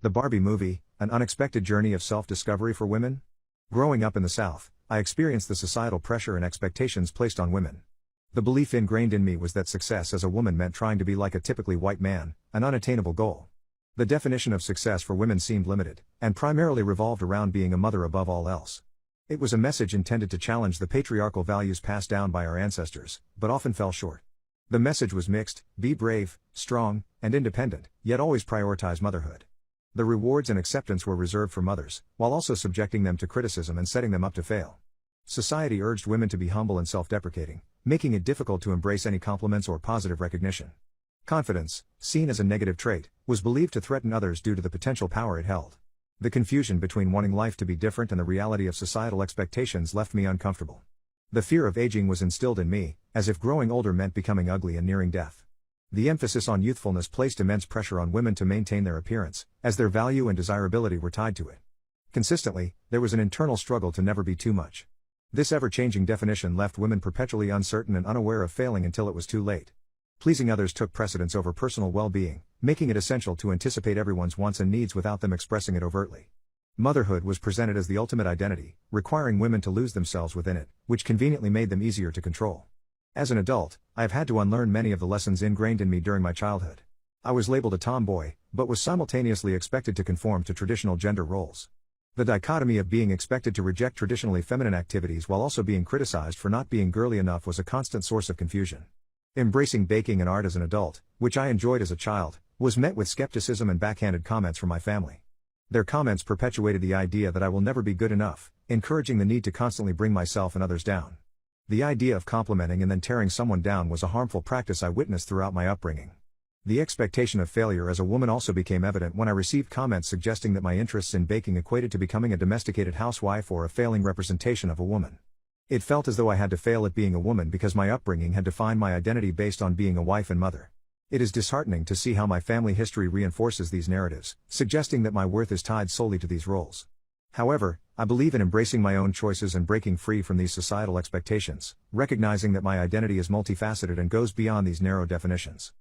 The Barbie movie, an unexpected journey of self-discovery for women? Growing up in the South, I experienced the societal pressure and expectations placed on women. The belief ingrained in me was that success as a woman meant trying to be like a typically white man, an unattainable goal. The definition of success for women seemed limited, and primarily revolved around being a mother above all else. It was a message intended to challenge the patriarchal values passed down by our ancestors, but often fell short. The message was mixed: be brave, strong, and independent, yet always prioritize motherhood. The rewards and acceptance were reserved for mothers, while also subjecting them to criticism and setting them up to fail. Society urged women to be humble and self-deprecating, making it difficult to embrace any compliments or positive recognition. Confidence, seen as a negative trait, was believed to threaten others due to the potential power it held. The confusion between wanting life to be different and the reality of societal expectations left me uncomfortable. The fear of aging was instilled in me, as if growing older meant becoming ugly and nearing death. The emphasis on youthfulness placed immense pressure on women to maintain their appearance, as their value and desirability were tied to it. Consistently, there was an internal struggle to never be too much. This ever-changing definition left women perpetually uncertain and unaware of failing until it was too late. Pleasing others took precedence over personal well-being, making it essential to anticipate everyone's wants and needs without them expressing it overtly. Motherhood was presented as the ultimate identity, requiring women to lose themselves within it, which conveniently made them easier to control. As an adult, I have had to unlearn many of the lessons ingrained in me during my childhood. I was labeled a tomboy, but was simultaneously expected to conform to traditional gender roles. The dichotomy of being expected to reject traditionally feminine activities while also being criticized for not being girly enough was a constant source of confusion. Embracing baking and art as an adult, which I enjoyed as a child, was met with skepticism and backhanded comments from my family. Their comments perpetuated the idea that I will never be good enough, encouraging the need to constantly bring myself and others down. The idea of complimenting and then tearing someone down was a harmful practice I witnessed throughout my upbringing. The expectation of failure as a woman also became evident when I received comments suggesting that my interests in baking equated to becoming a domesticated housewife or a failing representation of a woman. It felt as though I had to fail at being a woman because my upbringing had defined my identity based on being a wife and mother. It is disheartening to see how my family history reinforces these narratives, suggesting that my worth is tied solely to these roles. However, I believe in embracing my own choices and breaking free from these societal expectations, recognizing that my identity is multifaceted and goes beyond these narrow definitions.